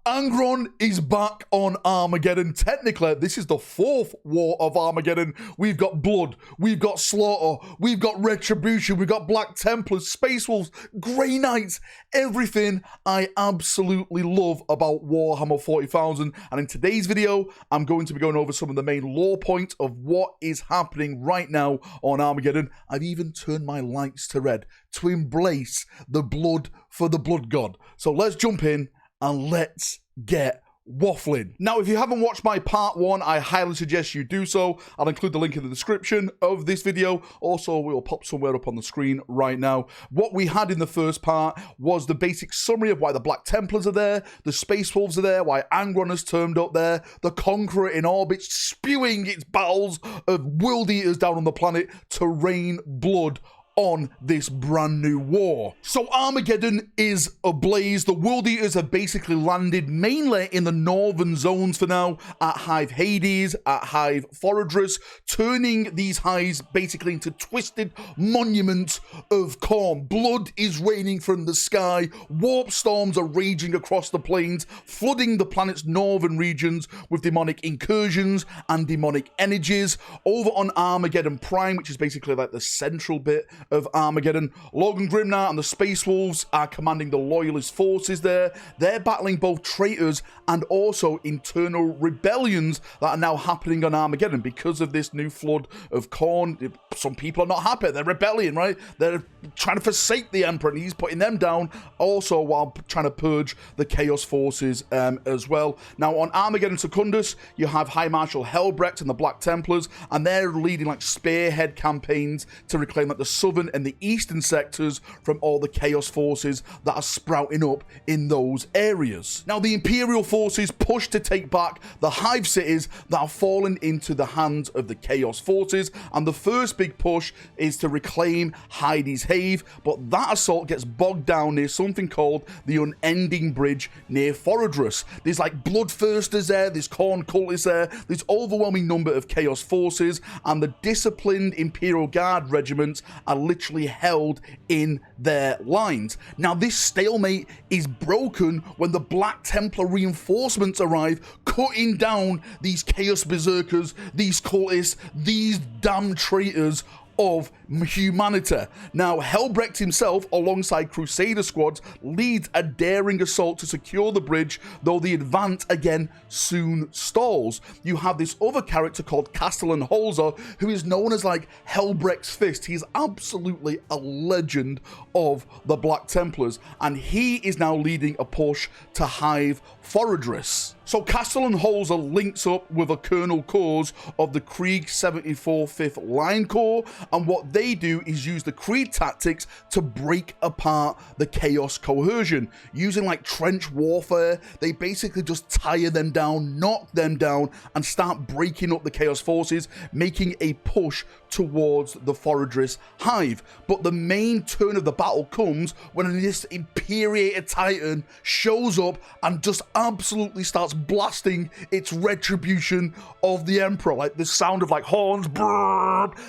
Angron is back on Armageddon. Technically, this is the fourth War of Armageddon. We've got blood, we've got slaughter, we've got retribution, we've got Black Templars, Space Wolves, Grey Knights, everything I absolutely love about Warhammer 40,000. And in today's video, I'm going to be going over some of the main lore points of what is happening right now on Armageddon. I've even turned my lights to red to embrace the blood for the blood god. So let's jump in and let's get waffling. Now, if you haven't watched my part 1, I highly suggest you do so. I'll include the link in the description of this video. Also, we will pop somewhere up on the screen right now. What we had in the first part was the basic summary of why the Black Templars are there, the Space Wolves are there, why Angron has turned up there, the Conqueror in orbit spewing its battles of World Eaters down on the planet to rain blood on this brand new war. So Armageddon is ablaze. The World Eaters have basically landed mainly in the northern zones for now, at Hive Hades, at Hive Fortress, turning these hives basically into twisted monuments of Khorne. Blood is raining from the sky, warp storms are raging across the plains, flooding the planet's northern regions with demonic incursions and demonic energies. Over on Armageddon Prime, which is basically like the central bit of Armageddon, Logan Grimnar and the Space Wolves are commanding the Loyalist forces there. They're battling both traitors and also internal rebellions that are now happening on Armageddon because of this new flood of Khorne. Some people are not happy. They're rebelling, right? They're trying to forsake the Emperor, and he's putting them down also while trying to purge the Chaos forces as well. Now, on Armageddon Secundus, you have High Marshal Hellsreach and the Black Templars, and they're leading like spearhead campaigns to reclaim like the southern and the eastern sectors from all the Chaos forces that are sprouting up in those areas. Now, the Imperial forces push to take back the Hive cities that are fallen into the hands of the Chaos forces, and the first big push is to reclaim Hades Have, but that assault gets bogged down near something called the Unending Bridge near Fortress. There's like Bloodthirsters there, there's Khorne cultists there, there's overwhelming number of Chaos forces, and the disciplined Imperial Guard regiments are literally held in their lines. Now, this stalemate is broken when the Black Templar reinforcements arrive, cutting down these Chaos Berserkers, these cultists, these damn traitors of humanity. Now, Hellsreach himself, alongside Crusader squads, leads a daring assault to secure the bridge, though the advance again soon stalls. You have this other character called Castellan Holzer, who is known as like Hellsreach's Fist. He's absolutely a legend of the Black Templars, and he is now leading a push to Hive Fortress. So Castellan Holzer links up with a Colonel Corps of the Krieg 74 5th Line Corps, and what they do is use the Krieg tactics to break apart the Chaos coercion. Using like trench warfare, they basically just tire them down, knock them down, and start breaking up the Chaos forces, making a push towards the Fortress Hive. But the main turn of the battle comes when this Imperiator Titan shows up and just absolutely starts blasting its retribution of the Emperor, like the sound of like horns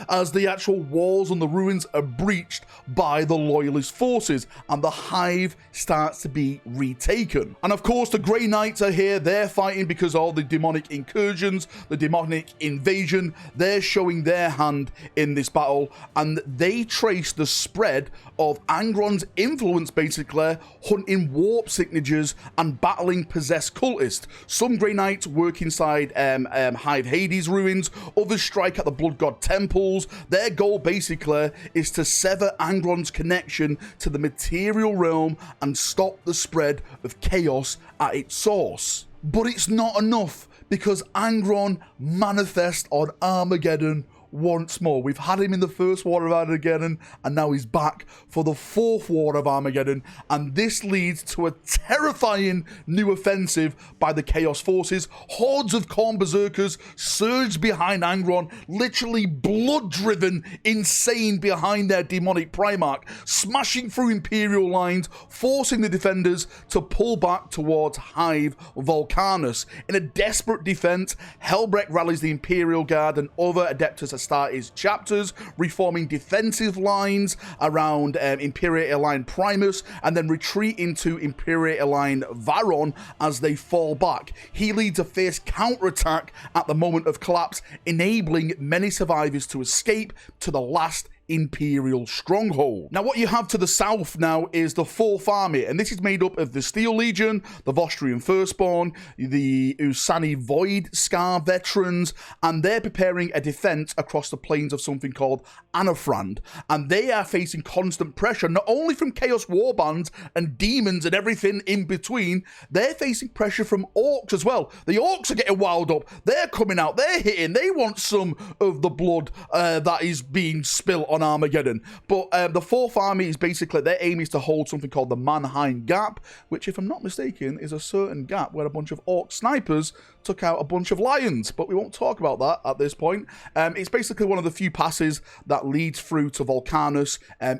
as the actual walls and the ruins are breached by the Loyalist forces, and the Hive starts to be retaken. And of course, the Grey Knights are here. They're fighting because all the demonic incursions, the demonic invasion, they're showing their hand in this battle, and they trace the spread of Angron's influence, basically hunting warp signatures and battling possessed cultists. Some Grey Knights work inside Hive Hades ruins, others strike at the Blood God temples. Their goal basically is to sever Angron's connection to the material realm and stop the spread of chaos at its source. But it's not enough, because Angron manifests on Armageddon once more. We've had him in the first War of Armageddon, and now he's back for the fourth War of Armageddon, and this leads to a terrifying new offensive by the Chaos forces. Hordes of Khorne Berserkers surge behind Angron, literally blood-driven, insane behind their demonic primarch, smashing through Imperial lines, forcing the defenders to pull back towards Hive Volcanus. In a desperate defense, Hellsreach rallies the Imperial Guard and other Adeptus the start his chapters, reforming defensive lines around Imperator-aligned Primus, and then retreat into Imperator-aligned Varon as they fall back. He leads a fierce counterattack at the moment of collapse, enabling many survivors to escape to the last Imperial stronghold. Now, what you have to the south now is the 4th Army, and this is made up of the Steel Legion, the Vostrian Firstborn, the Usani Void Scar veterans, and they're preparing a defense across the plains of something called Anafrand, and they are facing constant pressure, not only from Chaos Warbands and demons and everything in between, they're facing pressure from orcs as well. The orcs are getting wild up, they're coming out, they're hitting, they want some of the blood that is being spilled on Armageddon. But the 4th Army is basically, their aim is to hold something called the Mannheim Gap, which, if I'm not mistaken, is a certain gap where a bunch of orc snipers took out a bunch of lions, but we won't talk about that at this point. It's basically one of the few passes that leads through to Volcanus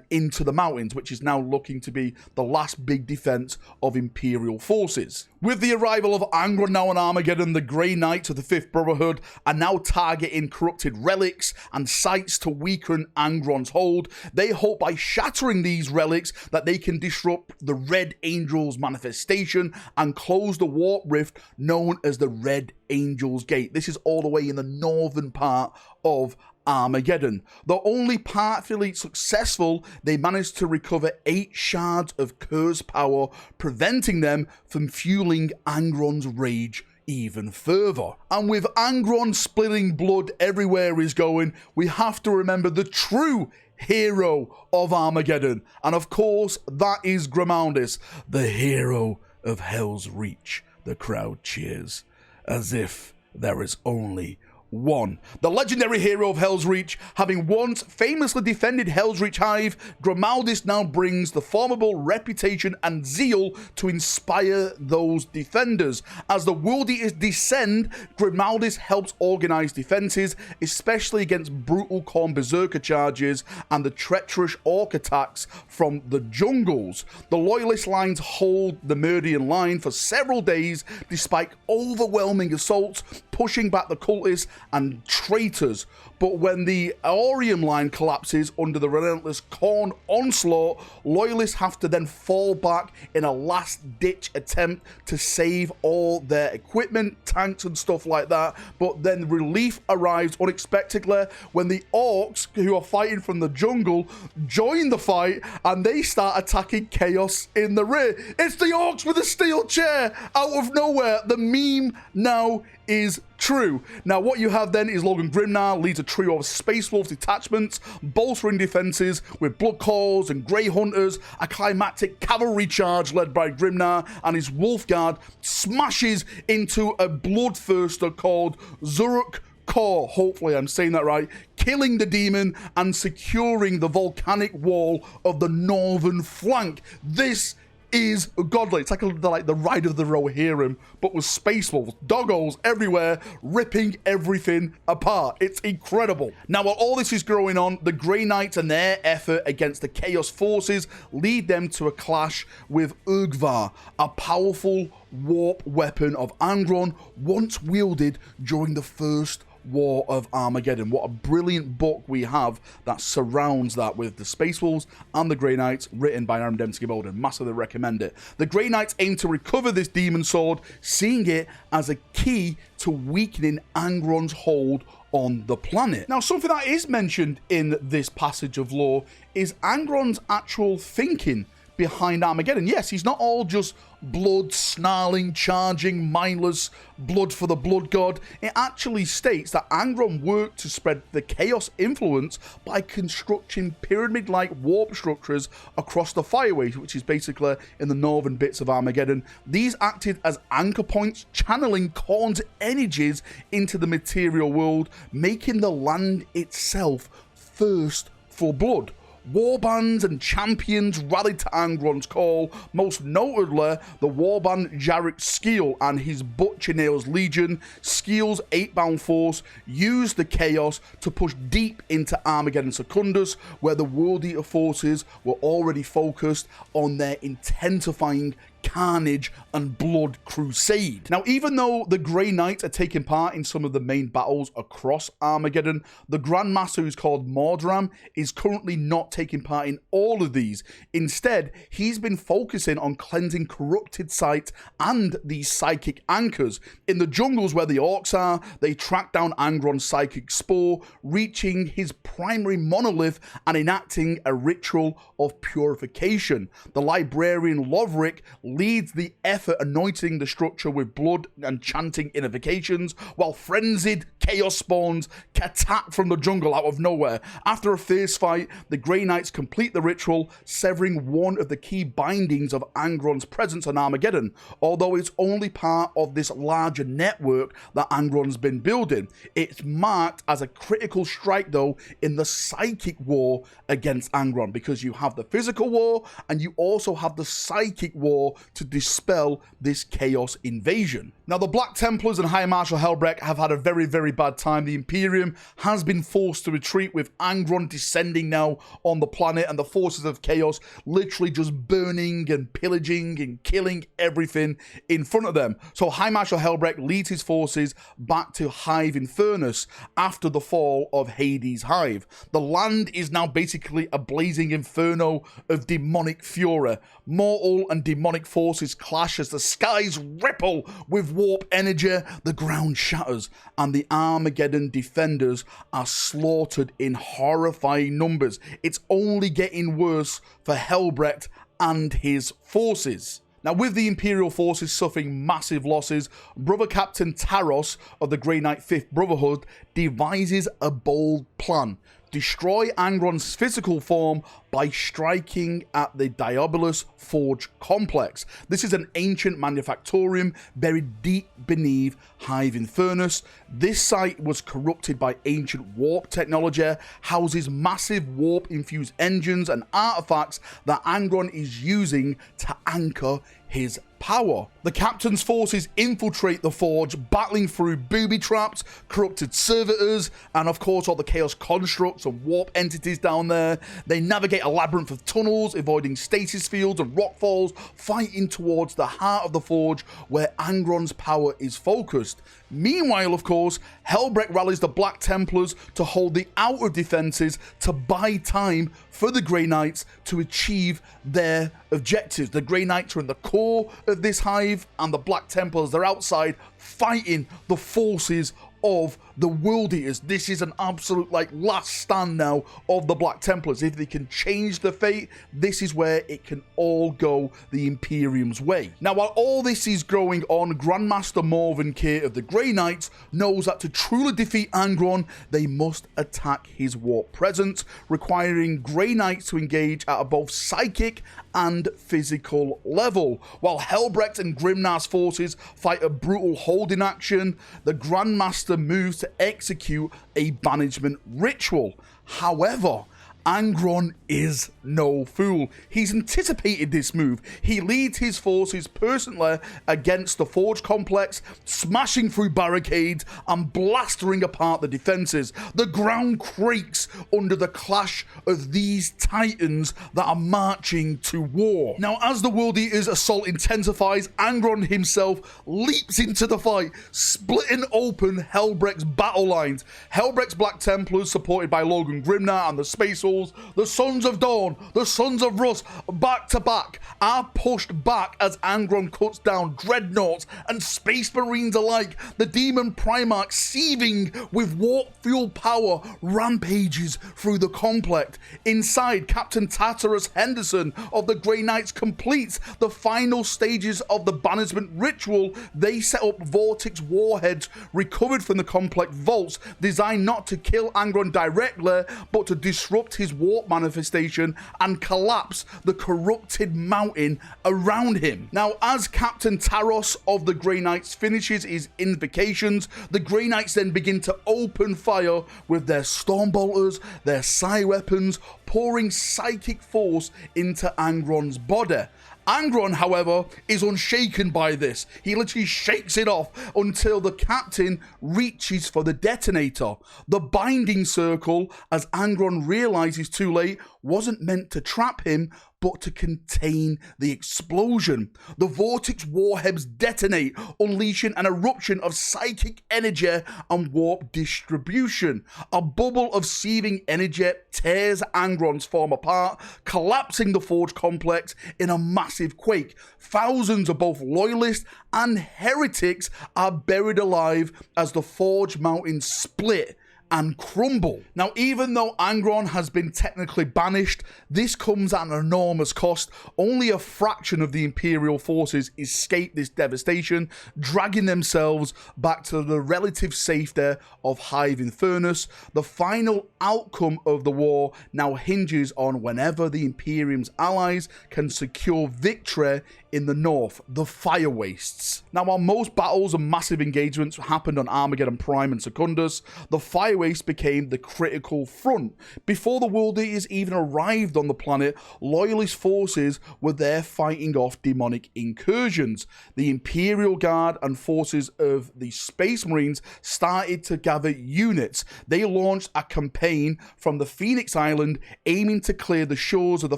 into the mountains, which is now looking to be the last big defense of Imperial forces. With the arrival of Angron now on Armageddon, the Grey Knights of the 5th Brotherhood are now targeting corrupted relics and sites to weaken Angron's hold. They hope by shattering these relics that they can disrupt the Red Angel's manifestation and close the warp rift known as the Red Angel's Gate. This is all the way in the northern part of Armageddon. Though only partially successful, they managed to recover 8 shards of cursed power, preventing them from fueling Angron's rage even further. And with Angron spilling blood everywhere he's going, we have to remember the true hero of Armageddon. And of course, that is Grimaldis, the hero of Hellsreach. The crowd cheers, as if there is only one. The legendary hero of Hellsreach, having once famously defended Hellsreach Hive, Grimaldis now brings the formidable reputation and zeal to inspire those defenders. As the World Eaters descend, Grimaldis helps organize defenses, especially against brutal Khorne Berserker charges and the treacherous orc attacks from the jungles. The Loyalist lines hold the Meridian line for several days, despite overwhelming assaults, pushing back the cultists and traitors. But when the Aurium line collapses under the relentless Khorne onslaught, Loyalists have to then fall back in a last-ditch attempt to save all their equipment, tanks and stuff like that. But then relief arrives unexpectedly when the orcs, who are fighting from the jungle, join the fight and they start attacking Chaos in the rear. It's the orcs with a steel chair out of nowhere. The meme now is true. Now, what you have then is Logan Grimnar leads a trio of Space Wolf detachments, bolstering defenses with Blood Calls and Grey Hunters. A climactic cavalry charge led by Grimnar and his Wolf Guard smashes into a bloodthirster called Zuruk Core, hopefully I'm saying that right, killing the demon and securing the volcanic wall of the northern flank. This is godly. It's like the Ride of the Rohirrim, but with Space Wolves, doggos everywhere, ripping everything apart. It's incredible. Now, while all this is going on, the Grey Knights and their effort against the Chaos forces lead them to a clash with Urgvar, a powerful warp weapon of Angron, once wielded during the First War of Armageddon. What a brilliant book we have that surrounds that, with the Space Wolves and the Grey Knights, written by Aaron Dembski-Bowden. Massively recommend it. The Grey Knights aim to recover this demon sword, seeing it as a key to weakening Angron's hold on the planet. Now, something that is mentioned in this passage of lore is Angron's actual thinking behind Armageddon. Yes, he's not all just blood, snarling, charging, mindless, blood for the blood god. It actually states that Angron worked to spread the Chaos influence by constructing pyramid-like warp structures across the Fireways, which is basically in the northern bits of Armageddon. These acted as anchor points, channeling Khorne's energies into the material world, making the land itself thirst for blood. Warbands and champions rallied to Angron's call, most notably the warband Jarek Skeel and his Butcher Nails Legion. Skeel's 8-bound force used the Chaos to push deep into Armageddon Secundus, where the World Eater forces were already focused on their intensifying carnage and blood crusade. Now, even though the Grey Knights are taking part in some of the main battles across Armageddon, the Grandmaster, who's called Mordram, is currently not taking part in all of these. Instead, he's been focusing on cleansing corrupted sites and these psychic anchors. In the jungles where the orcs are, they track down Angron's psychic spore, reaching his primary monolith and enacting a ritual of purification. The librarian Lovric leads the effort, anointing the structure with blood and chanting invocations, while frenzied chaos spawns attack from the jungle out of nowhere. After a fierce fight, the Grey Knights complete the ritual, severing one of the key bindings of Angron's presence on Armageddon, although it's only part of this larger network that Angron's been building. It's marked as a critical strike, though, in the psychic war against Angron, because you have the physical war and you also have the psychic war to dispel this chaos invasion. Now, the Black Templars and High Marshal Helbrecht have had a very, very bad time. The Imperium has been forced to retreat, with Angron descending now on the planet and the forces of chaos literally just burning and pillaging and killing everything in front of them. So High Marshal Helbrecht leads his forces back to Hive Infernus after the fall of Hades' Hive. The land is now basically a blazing inferno of demonic fury. Mortal and demonic forces clash as the skies ripple with warp energy, the ground shatters, and the Armageddon defenders are slaughtered in horrifying numbers. It's only getting worse for Helbrecht and his forces. Now, with the Imperial forces suffering massive losses, Brother Captain Taros of the Grey Knight 5th Brotherhood devises a bold plan. Destroy Angron's physical form by striking at the Diabolus Forge complex. This is an ancient manufactorium buried deep beneath Hive Infernus. This site was corrupted by ancient warp technology, houses massive warp-infused engines and artifacts that Angron is using to anchor his power. The captain's forces infiltrate the forge, battling through booby traps, corrupted servitors, and of course all the chaos constructs and warp entities down there. They navigate a labyrinth of tunnels, avoiding stasis fields and rockfalls, fighting towards the heart of the forge where Angron's power is focused. Meanwhile, of course, Helbrecht rallies the Black Templars to hold the outer defenses to buy time for the Grey Knights to achieve their objectives. The Grey Knights are in the core of this hive, and the Black Templars, they're outside fighting the forces of the World Eaters. This is an absolute last stand now of the Black Templars. If they can change the fate, this is where it can all go the Imperium's way. Now, while all this is going on, Grandmaster Morven Kay of the Grey Knights knows that to truly defeat Angron, they must attack his warp presence, requiring Grey Knights to engage at a both psychic and physical level. While Helbrecht and Grimnar's forces fight a brutal holding action, the Grandmaster moves to execute a banishment ritual. However, Angron is no fool. He's anticipated this move. He leads his forces personally against the Forge complex, smashing through barricades and blastering apart the defenses. The ground quakes under the clash of these titans that are marching to war. Now, as the World Eater's assault intensifies, Angron himself leaps into the fight, splitting open Helbrecht's battle lines. Helbrecht's Black Templars, supported by Logan Grimnar and the Space Wolves, the Sons of Dawn, the Sons of Rust, back to back, are pushed back as Angron cuts down dreadnoughts and space marines alike. The demon primarch, seething with warp fuel power, rampages through the complex. Inside, Captain Tartarus Henderson of the Grey Knights completes the final stages of the banishment ritual. They set up vortex warheads recovered from the complex vaults, designed not to kill Angron directly, but to disrupt his warp manifestation and collapse the corrupted mountain around him. Now, as Captain Taros of the Grey Knights finishes his invocations, the Grey Knights then begin to open fire with their stormbolters, their psi weapons, pouring psychic force into Angron's body. Angron, however, is unshaken by this. He literally shakes it off until the captain reaches for the detonator. The binding circle, as Angron realizes too late, wasn't meant to trap him, but to contain the explosion. The vortex warheads detonate, unleashing an eruption of psychic energy and warp distribution. A bubble of seething energy tears Angron's form apart, collapsing the forge complex in a massive quake. Thousands of both loyalists and heretics are buried alive as the forge mountains split and crumble. Now, even though Angron has been technically banished, this comes at an enormous cost. Only a fraction of the Imperial forces escape this devastation, dragging themselves back to the relative safety of Hive Infernus. The final outcome of the war now hinges on whenever the Imperium's allies can secure victory in the north, the Fire Wastes. Now, while most battles and massive engagements happened on Armageddon Prime and Secundus, the Fire Wastes became the critical front. Before the World Eaters even arrived on the planet, Loyalist forces were there fighting off demonic incursions. The Imperial Guard and forces of the Space Marines started to gather units. They launched a campaign from the Phoenix Island, aiming to clear the shores of the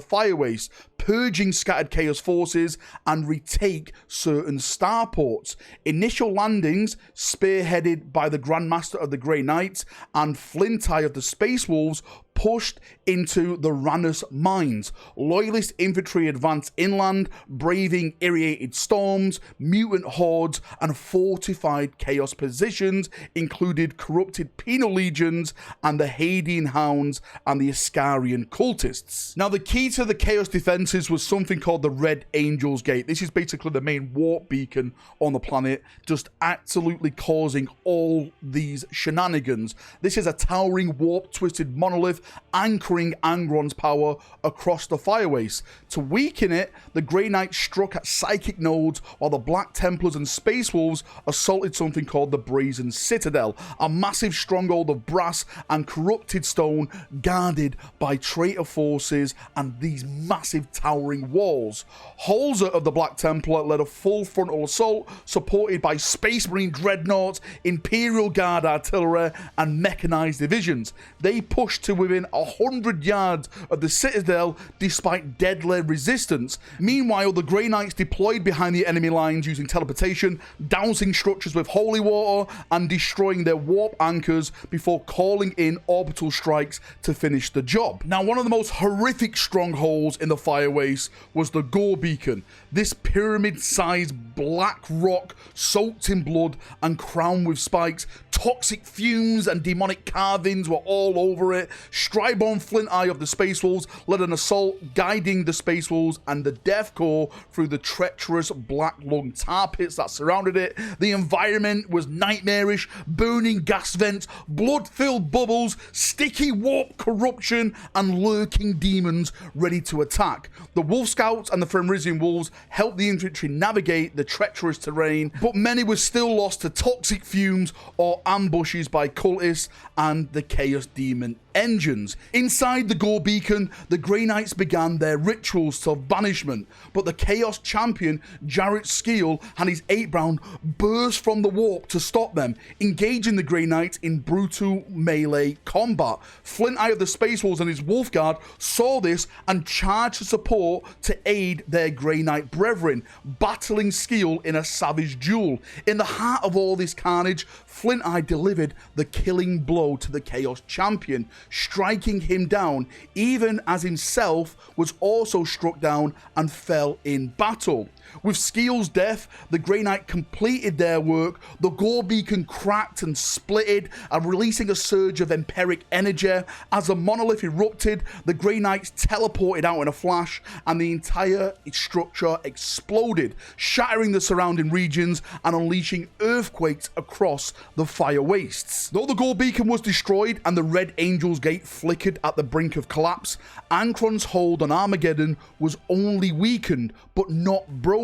Fire Wastes, purging scattered Chaos forces, and retake certain starports. Initial landings, spearheaded by the Grandmaster of the Grey Knights and Flintai of the Space Wolves, pushed into the Ranus mines. Loyalist infantry advanced inland, braving irradiated storms, mutant hordes, and fortified Chaos positions, included corrupted penal legions and the Hadean Hounds and the Iscarian cultists. Now, the key to the Chaos defenses was something called the Red Angel's Gate. This is basically the main warp beacon on the planet, just absolutely causing all these shenanigans. This is a towering warp-twisted monolith anchoring Angron's power across the Fire Wastes. To weaken it, the Grey Knights struck at psychic nodes, while the Black Templars and Space Wolves assaulted something called the Brazen Citadel, a massive stronghold of brass and corrupted stone guarded by traitor forces and these massive towering walls. Holzer of the Black Templar led a full frontal assault, supported by Space Marine dreadnoughts, Imperial Guard artillery, and mechanized divisions. They pushed to within 100 yards of the citadel despite deadly resistance. Meanwhile, the Grey Knights deployed behind the enemy lines using teleportation, dousing structures with holy water and destroying their warp anchors before calling in orbital strikes to finish the job. Now, one of the most horrific strongholds in the Fire Wastes was the Gore Beacon. This pyramid-sized black rock soaked in blood and crowned with spikes. Toxic fumes and demonic carvings were all over it. Striborn Flintai of the Space Wolves led an assault, guiding the Space Wolves and the Death Corps through the treacherous black lung tar pits that surrounded it. The environment was nightmarish, burning gas vents, blood-filled bubbles, sticky warp corruption, and lurking demons ready to attack. The Wolf Scouts and the Fenrisian Wolves helped the infantry navigate the treacherous terrain, but many were still lost to toxic fumes or ambushes by cultists and the Chaos Demon engines. Inside the Gore Beacon, the Grey Knights began their rituals of banishment, but the Chaos Champion, Jarrett Skeel, and his 8-brown burst from the warp to stop them, engaging the Grey Knights in brutal melee combat. Flintai of the Space Wolves and his Wolf Guard saw this and charged to support to aid their Grey Knight brethren, battling Skeel in a savage duel. In the heart of all this carnage, Flintai delivered the killing blow to the Chaos Champion, striking him down, even as himself was also struck down and fell in battle. With Skeel's death, the Grey Knight completed their work. The Gore Beacon cracked and splitted, releasing a surge of empiric energy. As the monolith erupted, the Grey Knights teleported out in a flash, and the entire structure exploded, shattering the surrounding regions and unleashing earthquakes across the Fire Wastes. Though the Gore Beacon was destroyed and the Red Angel's Gate flickered at the brink of collapse, Angron's hold on Armageddon was only weakened, but not broken.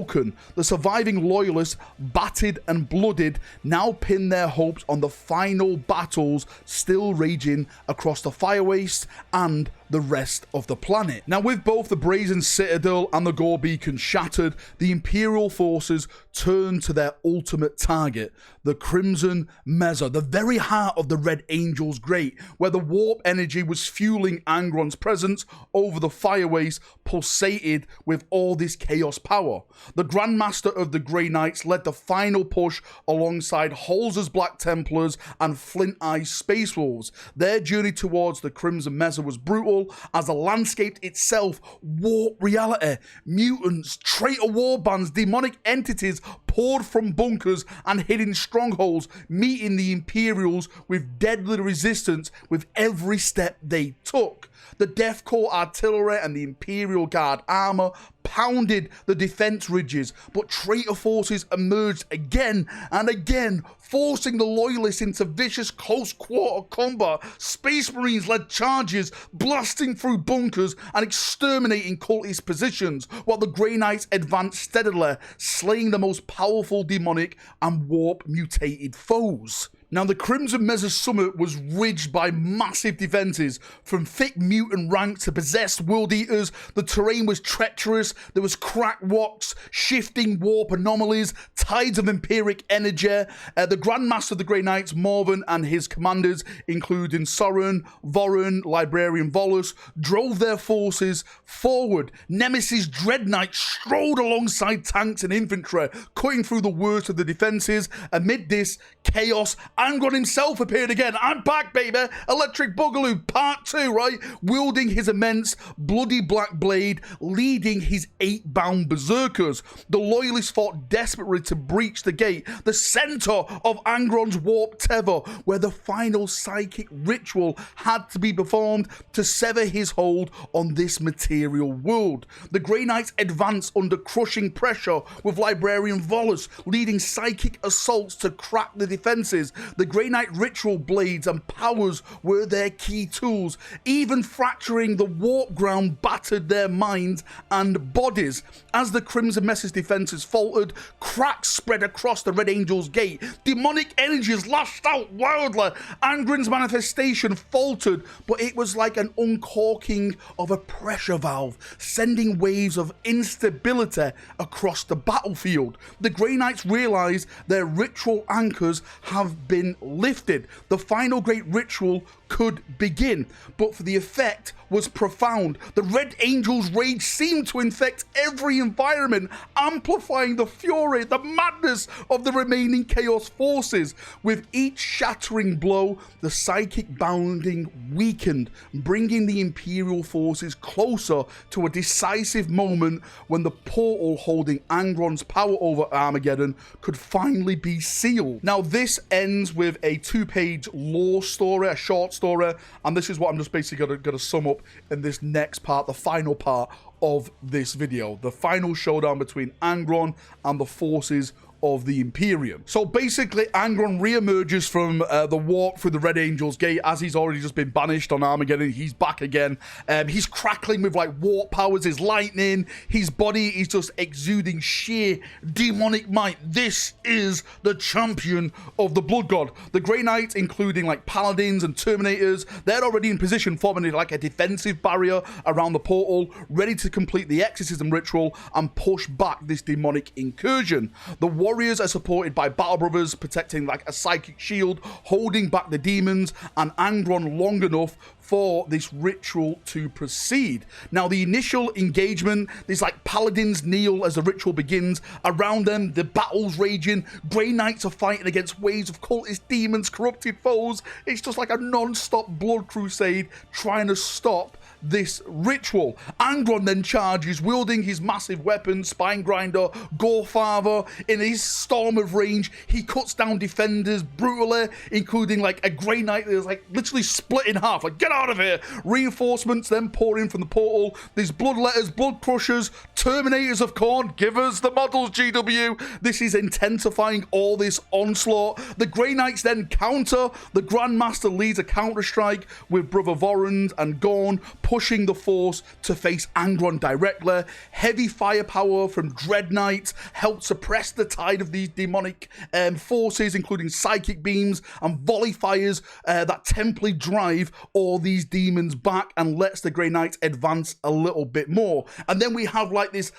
The surviving loyalists, battered and blooded, now pinned their hopes on the final battles still raging across the Fire Wastes and the rest of the planet. Now, with both the Brazen Citadel and the Gore Beacon shattered, the Imperial forces turned to their ultimate target, the Crimson Mesa, the very heart of the Red Angels Gate, where the warp energy was fueling Angron's presence over the fireways pulsated with all this chaos power. The Grandmaster of the Grey Knights led the final push alongside Holz's Black Templars and Flint Eye's Space Wolves. Their journey towards the Crimson Mesa was brutal as the landscape itself warped reality. Mutants, traitor warbands, demonic entities poured from bunkers and hidden strongholds, meeting the Imperials with deadly resistance with every step they took. The Death Corps artillery and the Imperial Guard armor pounded the defense ridges, but traitor forces emerged again and again, forcing the Loyalists into vicious close-quarter combat. Space Marines led charges, blasting through bunkers and exterminating cultist positions, while the Grey Knights advanced steadily, slaying the most powerful demonic and warp-mutated foes. Now, the Crimson Mesa summit was ridged by massive defenses, from thick mutant ranks to possessed world eaters. The terrain was treacherous, there was cracked rocks, shifting warp anomalies, tides of empiric energy. The Grandmaster of the Grey Knights, Morven, and his commanders, including Soren, Voren, Librarian Volus, drove their forces forward. Nemesis Dread Knights strode alongside tanks and infantry, cutting through the worst of the defenses. Amid this chaos, Angron himself appeared again. I'm back, baby. Electric Boogaloo Part 2, right? Wielding his immense bloody black blade, leading his 8-bound berserkers. The Loyalists fought desperately to breach the gate, the center of Angron's warp tether, where the final psychic ritual had to be performed to sever his hold on this material world. The Grey Knights advanced under crushing pressure, with Librarian Volus leading psychic assaults to crack the defenses. The Grey Knight ritual blades and powers were their key tools. Even fracturing the warp ground battered their minds and bodies. As the Crimson Mesa's defenses faltered, cracks spread across the Red Angel's Gate. Demonic energies lashed out wildly. Angron's manifestation faltered, but it was like an uncorking of a pressure valve, sending waves of instability across the battlefield. The Grey Knights realized their ritual anchors have been lifted. The final great ritual could begin, but the effect was profound. The Red Angel's rage seemed to infect every environment, amplifying the fury, the madness of the remaining Chaos forces. With each shattering blow, the psychic bounding weakened, bringing the Imperial forces closer to a decisive moment when the portal holding Angron's power over Armageddon could finally be sealed. Now, this ends with a 2-page lore story, a short story, and this is what I'm just basically going to sum up in this next part, the final part of this video, the final showdown between Angron and the forces of the Imperium. So basically, Angron re-emerges from the walk through the Red Angel's Gate, as he's already just been banished on Armageddon. He's back again. He's crackling with like warp powers, his lightning, his body is just exuding sheer demonic might. This is the champion of the Blood God. The Grey Knights, including like Paladins and Terminators, they're already in position, forming like a defensive barrier around the portal, ready to complete the exorcism ritual and push back this demonic incursion. The warriors are supported by Battle Brothers, protecting like a psychic shield, holding back the demons and Angron long enough for this ritual to proceed. Now, the initial engagement, there's like Paladins kneel as the ritual begins. Around them, the battle's raging. Grey Knights are fighting against waves of cultist demons, corrupted foes. It's just like a non-stop blood crusade trying to stop this ritual. Angron then charges, wielding his massive weapon, Spine Grinder, Gorefather. In his storm of range, he cuts down defenders brutally, including like a Grey Knight that is like literally split in half. Like, get out of here! Reinforcements then pour in from the portal. There's Bloodletters, Blood Crushers, Terminators of Khorne. Give us the models, GW. This is intensifying all this onslaught. The Grey Knights then counter. The Grandmaster leads a counter strike with Brother Voren and Gorn, pushing the force to face Angron directly. Heavy firepower from Dread Knight helped suppress the tide of these demonic forces, including psychic beams and volley fires that temply drive all these demons back and lets the Grey Knights advance a little bit more. And then we have like this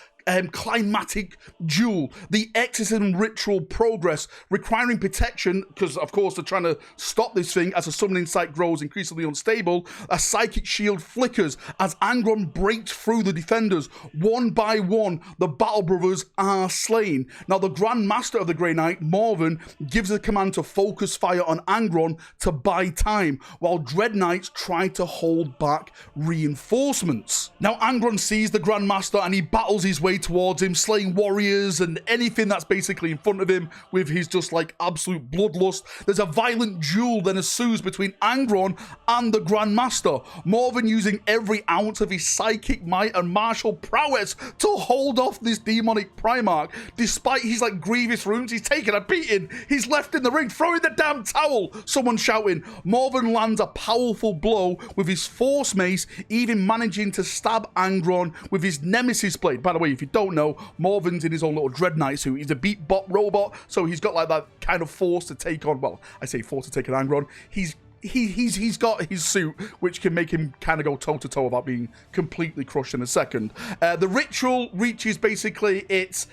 climatic duel, the exorcism ritual progress, requiring protection, because of course they're trying to stop this thing as a summoning site grows increasingly unstable. A psychic shield flickers as Angron breaks through the defenders. One by one, the Battle Brothers are slain. Now the Grand Master of the Grey Knight, Morven, gives the command to focus fire on Angron to buy time, while Dread Knights try to hold back reinforcements. Now Angron sees the Grand Master and he battles his way towards him, slaying warriors and anything that's basically in front of him with his just like absolute bloodlust. There's a violent duel then ensues between Angron and the Grand Master, Morven using every ounce of his psychic might and martial prowess to hold off this demonic primarch. Despite his like grievous wounds, he's taking a beating. He's left in the ring, throwing the damn towel. Someone shouting. Morven lands a powerful blow with his force mace, even managing to stab Angron with his nemesis blade. By the way, if you don't know, Morven's in his own little Dread Knight suit. He's a beat bot robot, so he's got like that kind of force to take on, well, I say force to take on Angron. He's got his suit, which can make him kind of go toe-to-toe without being completely crushed in a second. The ritual reaches basically its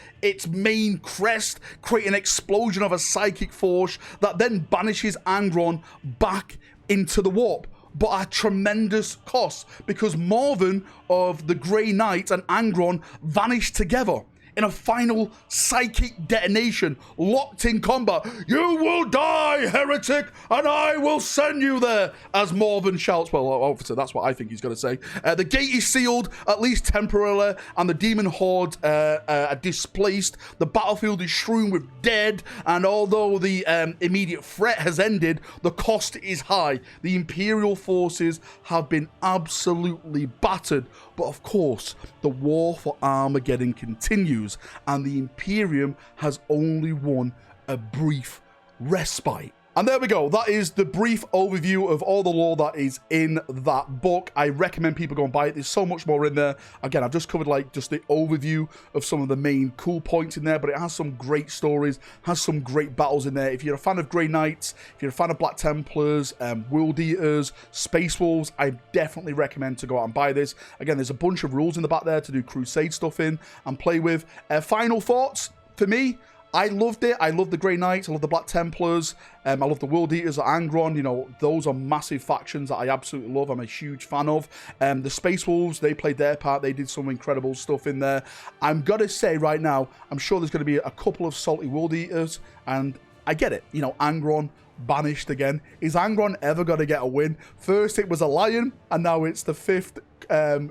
main crest, creating an explosion of a psychic force that then banishes Angron back into the warp, but at tremendous cost, because Morven of the Grey Knight and Angron vanish together in a final psychic detonation, locked in combat. "You will die, heretic, and I will send you there," as Morven shouts. Well, officer, that's what I think he's going to say. The gate is sealed, at least temporarily, and the demon hordes are displaced. The battlefield is strewn with dead, and although the immediate threat has ended, the cost is high. The Imperial forces have been absolutely battered, but of course, the war for Armageddon continues, and the Imperium has only won a brief respite. And there we go. That is the brief overview of all the lore that is in that book. I recommend people go and buy it. There's so much more in there. Again, I've just covered like just the overview of some of the main cool points in there, but it has some great stories, has some great battles in there. If you're a fan of Grey Knights, if you're a fan of Black Templars, World Eaters, Space Wolves, I definitely recommend to go out and buy this. Again, there's a bunch of rules in the back there to do Crusade stuff in and play with. Final thoughts for me. I loved it. I love the Grey Knights. I love the Black Templars. I love the World Eaters at Angron. You know, those are massive factions that I absolutely love. I'm a huge fan of. The Space Wolves, they played their part. They did some incredible stuff in there. I'm going to say right now, I'm sure there's going to be a couple of salty World Eaters. And I get it. You know, Angron banished again. Is Angron ever going to get a win? First it was a lion, and now it's the 5th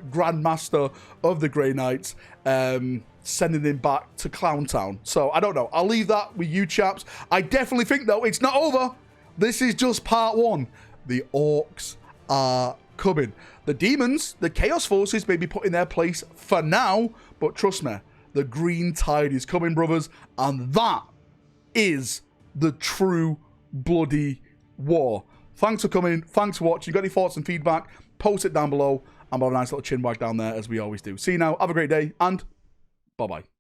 Grand Master of the Grey Knights. Sending him back to Clowntown. So, I don't know. I'll leave that with you chaps. I definitely think, though, it's not over. This is just part 1. The orcs are coming. The demons, the Chaos Forces may be put in their place for now, but trust me, the green tide is coming, brothers, and that is the true bloody war. Thanks for coming. Thanks for watching. Got any thoughts and feedback? Post it down below. And have a nice little chin wag down there, as we always do. See you now. Have a great day, and bye-bye.